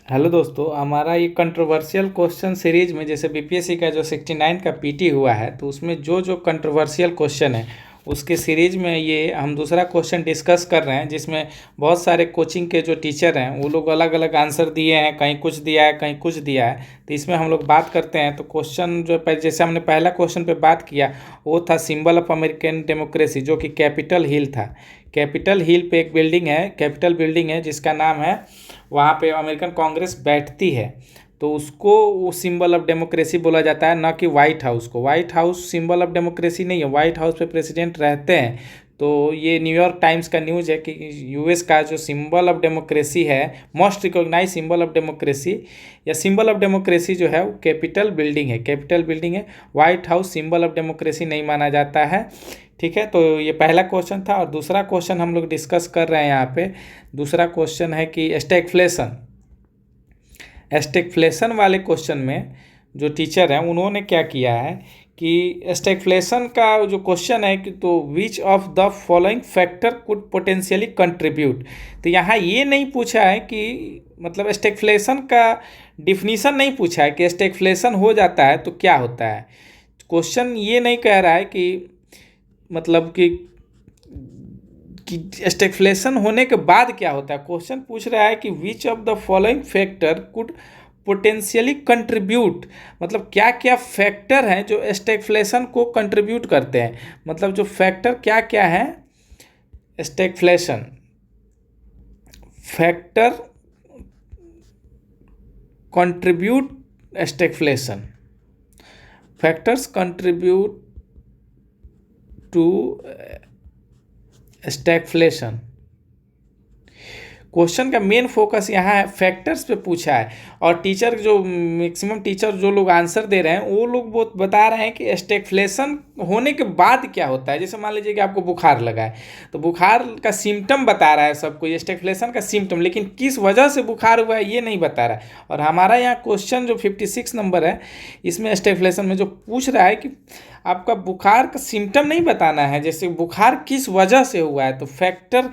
Hello दोस्तों, हमारा ये कंट्रोवर्शियल क्वेश्चन सीरीज में जैसे बीपीएससी का जो 69 का पीटी हुआ है, तो उसमें जो जो कंट्रोवर्शियल क्वेश्चन है उसके सीरीज में ये हम दूसरा क्वेश्चन डिस्कस कर रहे हैं, जिसमें बहुत सारे कोचिंग के जो टीचर हैं वो लोग अलग अलग आंसर दिए हैं। कहीं कुछ दिया है, कहीं कुछ दिया है, तो इसमें हम लोग बात करते हैं। तो क्वेश्चन जो जैसे हमने पहला क्वेश्चन पे बात किया, वो था सिंबल ऑफ अमेरिकन डेमोक्रेसी, जो कि कैपिटल हिल था। कैपिटल हिल पे एक बिल्डिंग है, कैपिटल बिल्डिंग है, जिसका नाम है, वहाँ पे अमेरिकन कांग्रेस बैठती है, तो उसको वो सिंबल ऑफ डेमोक्रेसी बोला जाता है, ना कि वाइट हाउस को। White House symbol of democracy नहीं है, वाइट हाउस पे प्रेसिडेंट रहते हैं। तो ये न्यूयॉर्क टाइम्स का न्यूज़ है कि यूएस का जो सिंबल ऑफ डेमोक्रेसी है, most recognise symbol of democracy या सिंबल ऑफ डेमोक्रेसी जो है वो कैपिटल बिल्डिंग है, कैपिटल बिल्डिंग है। White House symbol of democracy नहीं माना जाता है। ठीक है, तो ये पहला क्वेश्चन था। और दूसरा क्वेश्चन हम लोग डिस्कस कर रहे हैं यहाँ पे। दूसरा क्वेश्चन है कि स्टैगफ्लेशन। स्टैगफ्लेशन वाले क्वेश्चन में जो टीचर हैं उन्होंने क्या किया है कि स्टैगफ्लेशन का जो क्वेश्चन है कि तो which of the following factor could potentially contribute. तो यहाँ ये नहीं पूछा है कि मतलब स्टैगफ्लेशन का डिफिनीशन नहीं पूछा है कि स्टैगफ्लेशन हो जाता है तो क्या होता है। क्वेश्चन ये नहीं कह रहा है कि मतलब कि स्टैगफ्लेशन होने के बाद क्या होता है। क्वेश्चन पूछ रहा है कि which of the following factor could potentially contribute, मतलब क्या क्या फैक्टर हैं जो स्टैगफ्लेशन को कंट्रीब्यूट करते हैं। मतलब जो फैक्टर क्या क्या है, stagflation factor contribute, stagflation factors contribute to stagflation. Question का मेन फोकस यहाँ है फैक्टर्स पे पूछा है। और टीचर जो मैक्सिमम टीचर जो लोग आंसर दे रहे हैं वो लोग बहुत बता रहे हैं कि स्टैगफ्लेशन होने के बाद क्या होता है। जैसे मान लीजिए कि आपको बुखार लगा है, तो बुखार का सिम्टम बता रहा है सबको, ये स्टैगफ्लेशन का सिम्टम, लेकिन किस वजह से बुखार हुआ है ये नहीं बता रहा है। और हमारा यहाँ क्वेश्चन जो 56 नंबर है, इसमें स्टैगफ्लेशन में जो पूछ रहा है कि आपका बुखार का सिम्टम नहीं बताना है, जैसे बुखार किस वजह से हुआ है। तो factor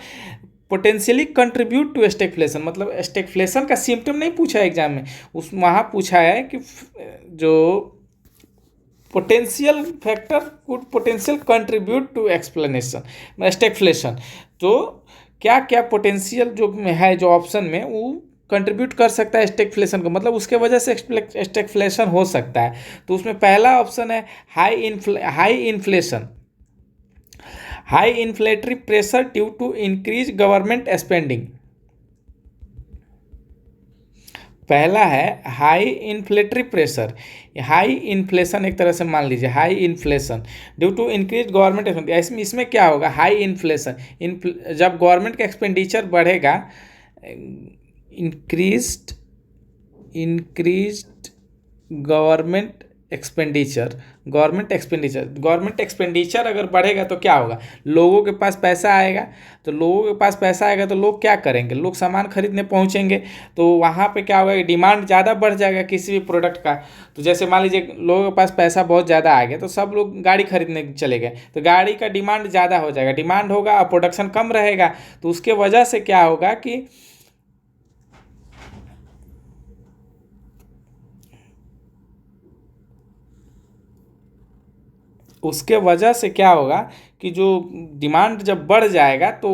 potentially contribute to stagflation, मतलब स्टैगफ्लेशन का सिम्टम नहीं पूछा है एग्जाम में, उस वहाँ पूछा है कि जो potential factor could potential contribute to explanation stagflation. तो क्या क्या पोटेंशियल जो है, जो ऑप्शन में वो कंट्रीब्यूट कर सकता है स्टैगफ्लेशन को, मतलब उसके वजह से स्टैगफ्लेशन हो सकता है। तो उसमें पहला ऑप्शन है high inflation, high inflationary pressure due to increase government spending. पहला है high inflationary pressure, high inflation एक तरह से मान लीजिए, high inflation due to increase government spending. इसमें क्या होगा, हाई इन्फ्लेशन, जब गवर्नमेंट का एक्सपेंडिचर बढ़ेगा, increased government expenditure, government expenditure अगर बढ़ेगा तो क्या होगा, लोगों के पास पैसा आएगा। तो लोगों के पास पैसा आएगा तो लोग क्या करेंगे, लोग सामान खरीदने पहुंचेंगे। तो वहाँ पे क्या होगा, डिमांड ज़्यादा बढ़ जाएगा किसी भी प्रोडक्ट का। तो जैसे मान लीजिए लोगों के पास पैसा बहुत ज़्यादा आ गया, तो सब लोग गाड़ी खरीदने चले गए, तो गाड़ी का डिमांड ज़्यादा हो जाएगा, डिमांड होगा और प्रोडक्शन कम रहेगा। तो उसके वजह से क्या होगा कि उसके वजह से क्या होगा कि जो डिमांड जब बढ़ जाएगा तो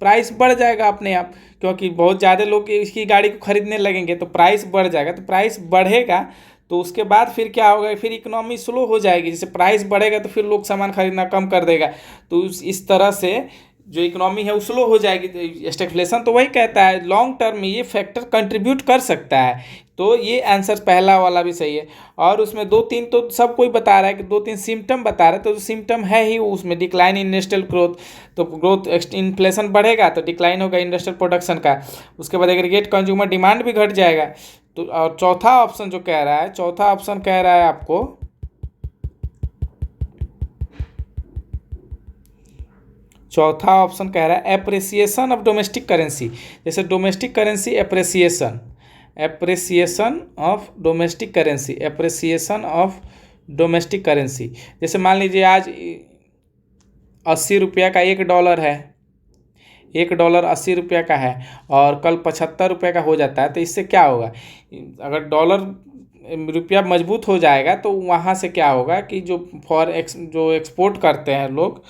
प्राइस बढ़ जाएगा अपने आप, क्योंकि बहुत ज़्यादा लोग इसकी गाड़ी को खरीदने लगेंगे तो प्राइस बढ़ जाएगा। तो प्राइस बढ़ेगा तो उसके बाद फिर क्या होगा, फिर इकोनॉमी स्लो हो जाएगी। जैसे प्राइस बढ़ेगा तो फिर लोग सामान खरीदना कम कर देगा, तो इस तरह से जो इकोनॉमी है वो स्लो हो जाएगी। तो स्टैगफ्लेशन तो वही कहता है लॉन्ग टर्म में ये फैक्टर कंट्रीब्यूट कर सकता है। तो ये आंसर पहला वाला भी सही है। और उसमें दो तीन तो सब कोई बता रहा है कि दो तीन सिम्टम बता रहे हैं, तो सिम्टम है ही उसमें डिक्लाइन इन इंडस्ट्रियल ग्रोथ। तो ग्रोथ इन्फ्लेशन बढ़ेगा तो डिक्लाइन होगा इंडस्ट्रियल प्रोडक्शन का, उसके बाद एग्रीगेट कंज्यूमर डिमांड भी घट जाएगा। तो और चौथा ऑप्शन जो कह रहा है, चौथा ऑप्शन कह रहा है आपको, चौथा ऑप्शन कह रहा है एप्रिसिएशन ऑफ डोमेस्टिक करेंसी। जैसे domestic currency appreciation, appreciation of domestic currency, appreciation of domestic currency. जैसे मान लीजिए आज 80 रुपया का $1 है, $1 80 का है और कल $75 का हो जाता है, तो इससे क्या होगा? अगर रुपया मजबूत हो जाएगा तो वहाँ से क्या होगा कि जो एक्सपोर्ट करते हैं लोग,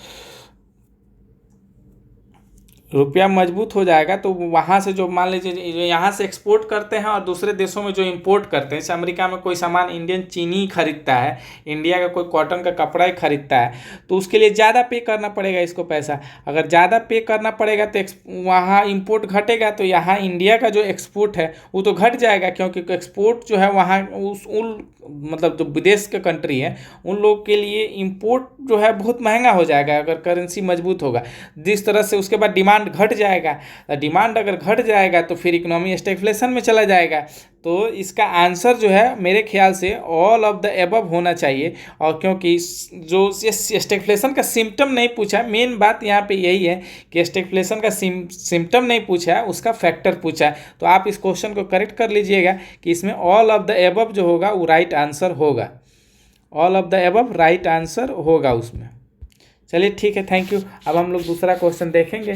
रुपया मजबूत हो जाएगा तो वहाँ से जो मान लीजिए जो यहाँ से एक्सपोर्ट करते हैं और दूसरे देशों में जो इंपोर्ट करते हैं, जैसे अमेरिका में कोई सामान इंडियन चीनी खरीदता है, इंडिया का कोई कॉटन का कपड़ा ही खरीदता है, तो उसके लिए ज़्यादा पे करना पड़ेगा इसको पैसा। अगर ज़्यादा पे करना पड़ेगा तो वहाँ इंपोर्ट घटेगा, तो यहाँ इंडिया का जो एक्सपोर्ट है वो तो घट जाएगा, क्योंकि एक्सपोर्ट जो है वहाँ मतलब जो विदेश के कंट्री है उन लोगों के लिए इंपोर्ट जो है बहुत महंगा हो जाएगा अगर करेंसी मजबूत होगा। जिस तरह से उसके बाद डिमांड घट जाएगा, डिमांड अगर घट जाएगा तो फिर इकोनॉमी स्टैग्फ्लेशन में चला जाएगा। तो इसका आंसर जो है मेरे ख्याल से ऑल ऑफ द एबव होना चाहिए। और क्योंकि जो स्टैग्फ्लेशन का सिम्टम नहीं पूछा, मेन बात यहाँ पे यही है कि स्टैग्फ्लेशन का सिम्टम नहीं पूछा है, उसका फैक्टर पूछा है। तो आप इस क्वेश्चन को करेक्ट कर लीजिएगा कि इसमें ऑल ऑफ द एबव जो होगा वो राइट आंसर होगा। All of the above right answer होगा उसमें। चलिए ठीक है, थैंक यू। अब हम लोग दूसरा क्वेश्चन देखेंगे।